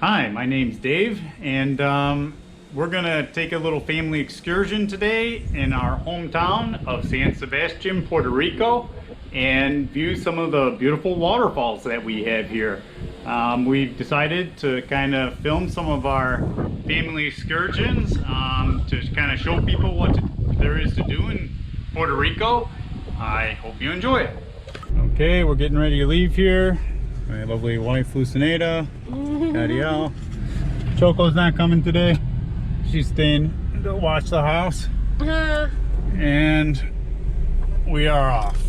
Hi, my name's Dave, and we're gonna take a little family excursion today in our hometown of San Sebastian, Puerto Rico, and view some of the beautiful waterfalls that we have here. We've decided to kind of film some of our family excursions to kind of show people what there is to do in Puerto Rico. I hope you enjoy it. Okay, we're getting ready to leave here. My lovely wife Lucinada, Ariel. Choco's not coming today. She's staying to watch the house. And we are off.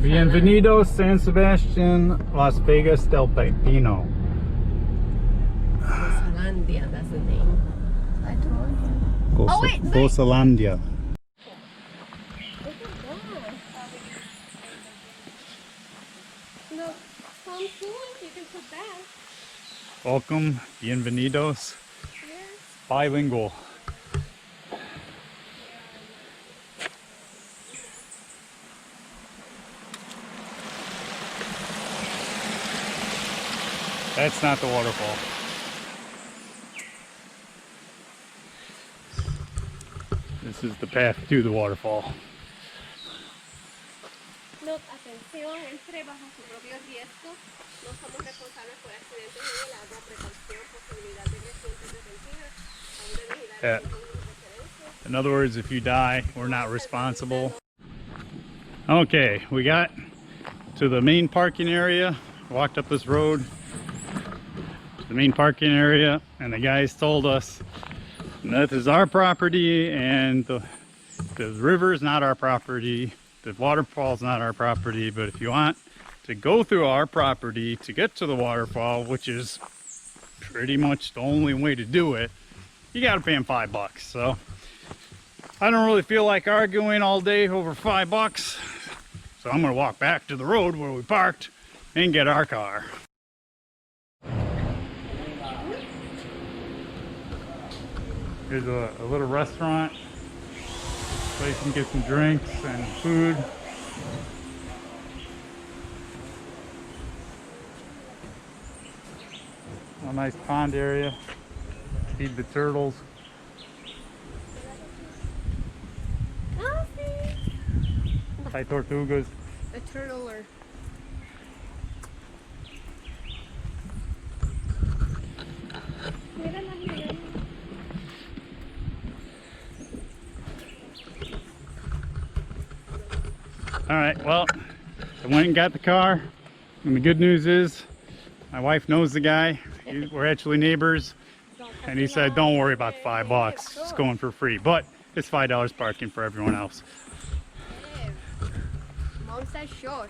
Bienvenidos San Sebastian, Las Vegas del Pepino. Gozalandia, that's the name. I told you. Gozalandia. No, some food you can put that. Welcome, bienvenidos. Yes. Bilingual. That's not the waterfall. This is the path to the waterfall. No, atención, entre bajo su propio riesgo. No somos responsables por accidentes en el agua. Precaución, posibilidad de lesiones repentinas. Aún de vigilar referencia. In other words, if you die, we're not responsible. Okay, we got to the main parking area. Walked up this road. The main parking area, and the guys told us that this is our property and the river is not our property, the waterfall is not our property, but if you want to go through our property to get to the waterfall, which is pretty much the only way to do it, you gotta pay them $5. So I don't really feel like arguing all day over $5, so I'm gonna walk back to the road where we parked and get our car. Here's a little restaurant place you can get some drinks and food. A nice pond area. Feed the turtles. Oh, see? Hi, tortugas. A turtle or... All right, well, I went and got the car, and the good news is my wife knows the guy. We're actually neighbors, and he said don't worry about the $5, it's going for free, but it's $5 parking for everyone else. Mom said shush.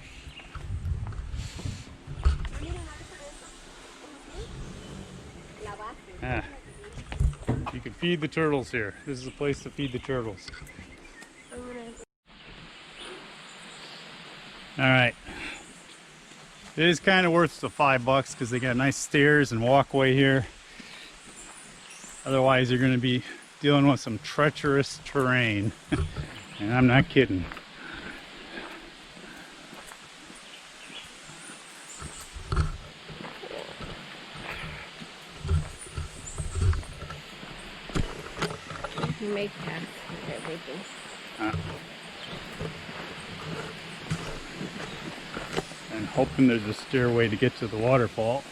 Yeah. You can feed the turtles here. This is a place to feed the turtles. All right, it is kind of worth the $5 because they got nice stairs and walkway here. Otherwise you're going to be dealing with some treacherous terrain. And I'm not kidding. You make paths with everything. And hoping there's a stairway to get to the waterfall,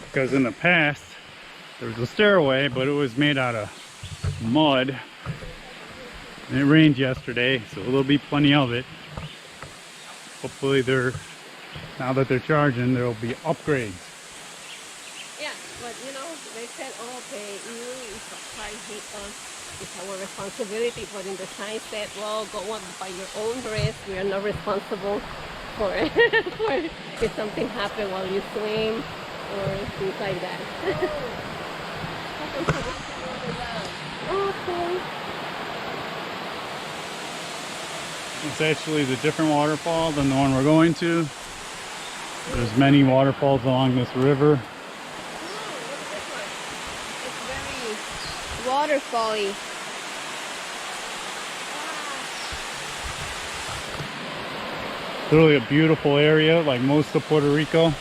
because in the past there was a stairway, but it was made out of mud, and it rained yesterday, so there'll be plenty of it. Hopefully now that they're charging, there'll be upgrades. Yeah, but you know, they said, oh, okay, it's a price it's our responsibility, but in the sign said, well, go on by your own risk. We are not responsible for if something happened while you swim or things like that. Okay. It's actually the different waterfall than the one we're going to. There's many waterfalls along this river. It's very waterfally. It's really a beautiful area, like most of Puerto Rico.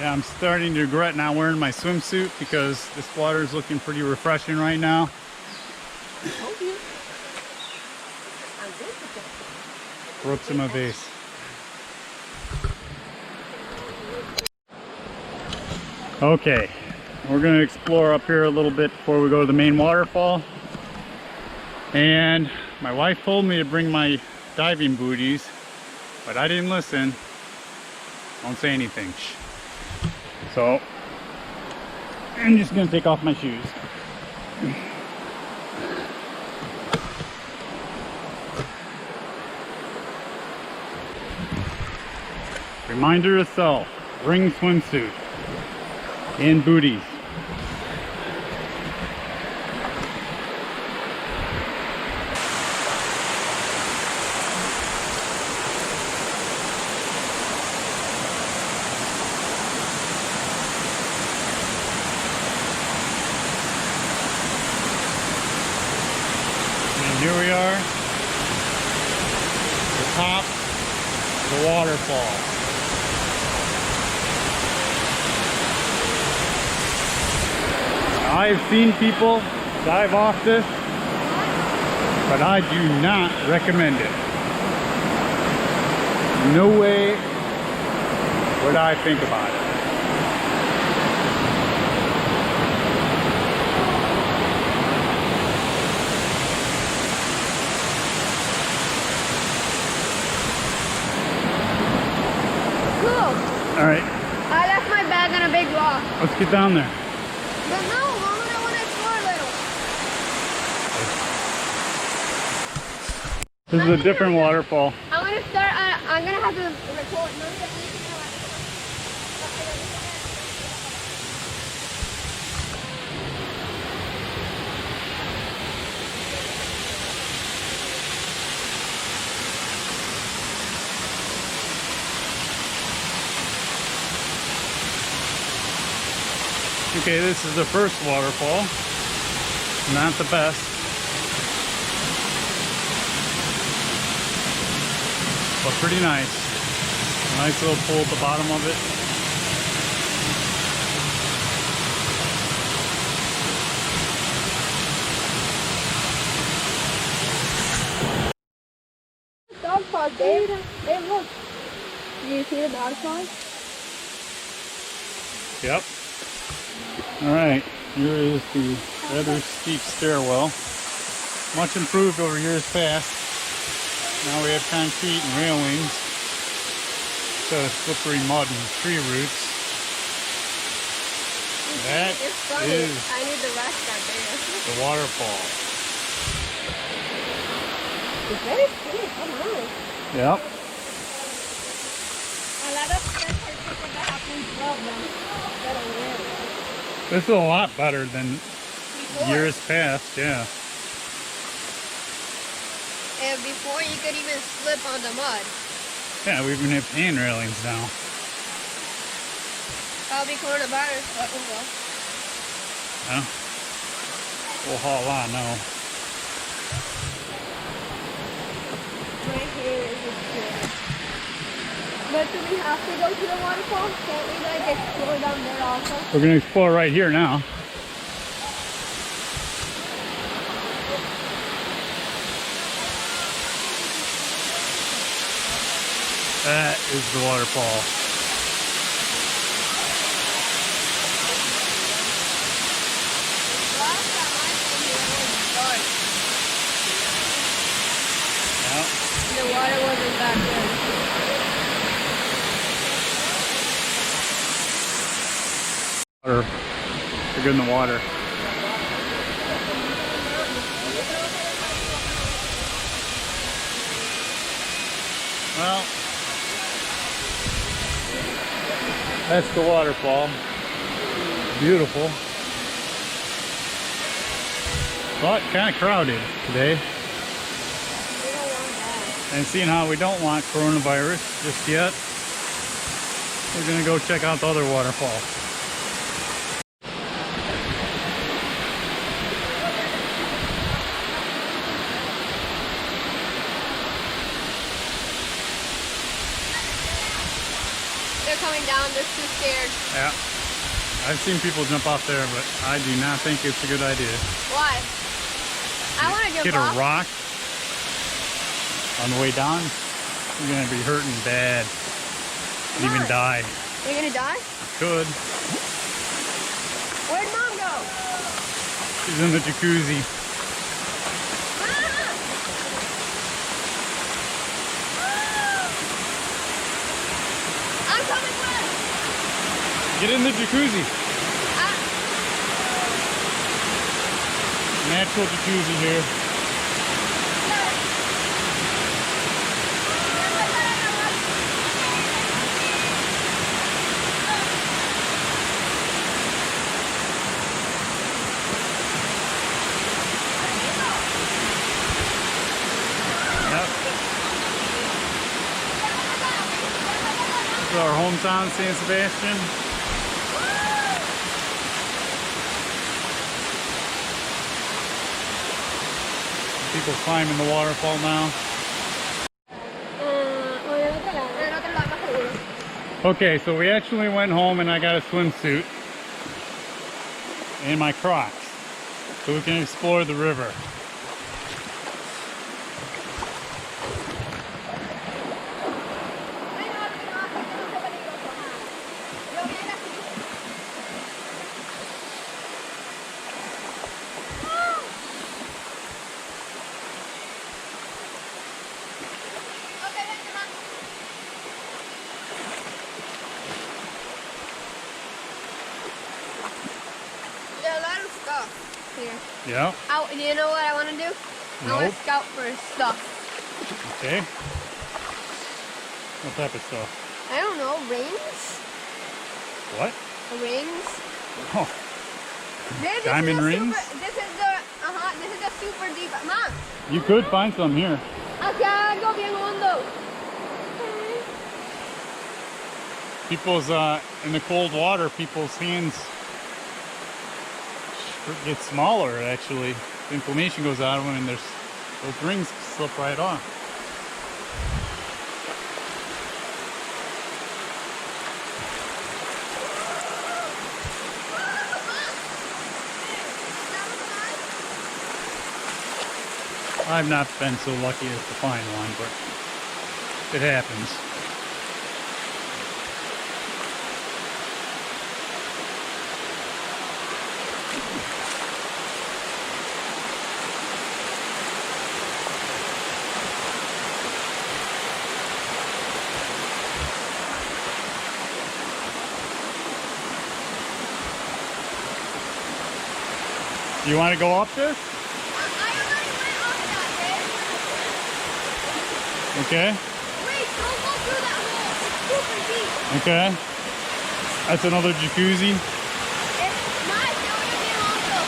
Yeah, I'm starting to regret not wearing my swimsuit because this water is looking pretty refreshing right now. Brooks in my base. Okay, we're going to explore up here a little bit before we go to the main waterfall. And my wife told me to bring my diving booties, but I didn't listen. Don't say anything. Shh. So, I'm just going to take off my shoes. Reminder to self, bring swimsuit and booties. Here we are, the top of the waterfall. I've seen people dive off this, but I do not recommend it. No way would I think about it. All right. I left my bag on a big rock. Let's get down there. But no, Mom, I want to explore a little. This is a different waterfall. I'm going to start, I'm going to have to record. Okay, this is the first waterfall. Not the best. But pretty nice. Nice little pool at the bottom of it. Dog paws, Dave. Dave, look. Do you see the dog paws? Yep. Alright, here is the rather steep stairwell. Much improved over years past. Now we have concrete and railings instead of slippery mud and tree roots. That is I need the rest out there. the waterfall. It's very steep, come on. Yep. A lot of stuff are people that happen that are weird. This is a lot better than years past, yeah. And before you could even slip on the mud. Yeah, we even have hand railings now. Probably coronavirus, but oh well. Yeah. We'll haul on now. Right here is the stair. But do we have to go to the waterfall? Can't we like explore down there also? We're going to explore right here now. That is the waterfall. Last time I came here it was dark. Yep. The water wasn't that good. Water. They're good in the water. Well, That's the waterfall. Beautiful. But kind of crowded today. We don't want that. And seeing how we don't want coronavirus just yet, we're gonna go check out the other waterfall. They're coming down, they're too scared. Yeah. I've seen people jump off there, but I do not think it's a good idea. Why? I want to jump Hit off. a rock on the way down, you're gonna be hurting bad. And even die. You're gonna die? Could. Where'd Mom go? She's in the jacuzzi. I'm coming with. Get in the jacuzzi. Natural jacuzzi here. Yep. This is our hometown, San Sebastian. People climbing the waterfall now. Okay, so we actually went home and I got a swimsuit and my Crocs so we can explore the river. There are a lot of stuff here. Yeah. Do you know what I want to do? I want Nope. to scout for stuff. Okay. What type of stuff? I don't know, rings? What? Rings? Oh, This Diamond is a rings? this is a super deep. Mom, you could find some here. aquí hay algo bien hondo. People's, in the cold water, people's hands get smaller actually. The inflammation goes out of them and those rings slip right off. I've not been so lucky as to find one, but it happens. You want to go up this? I already went up that way. Okay. Wait, don't go through that hole. It's super deep. Okay. That's another jacuzzi. It's not going to be hondo.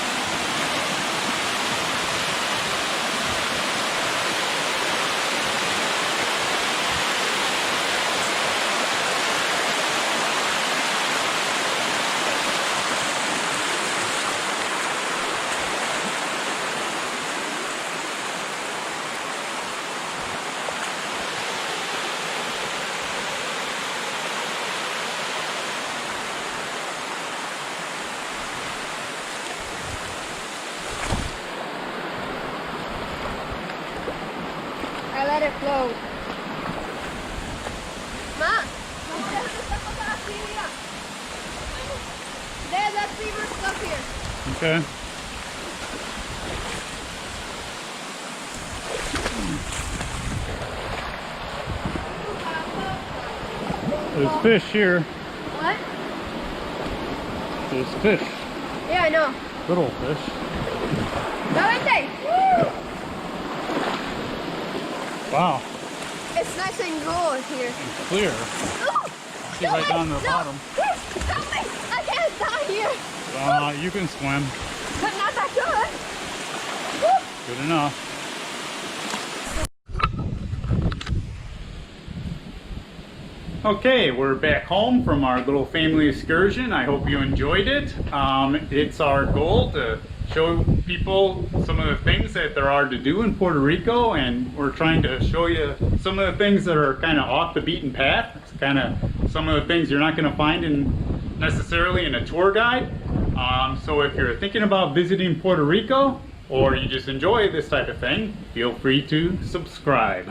I let it flow. Ma, vamos a dejar esta cosa así, mira. Let's see more stuff here. Okay. There's fish here. What? There's fish. Yeah, I know. Little fish. Vente. Woo! Wow. It's nice and cool here. Clear. Ooh! See you right down to the bottom. Help me! I can't die here. You can swim. But not that good. Good enough. Okay, we're back home from our little family excursion. I hope you enjoyed it. It's our goal to show people some of the things that there are to do in Puerto Rico, and we're trying to show you some of the things that are kind of off the beaten path. It's kind of some of the things you're not going to find necessarily in a tour guide. So if you're thinking about visiting Puerto Rico, or you just enjoy this type of thing, feel free to subscribe.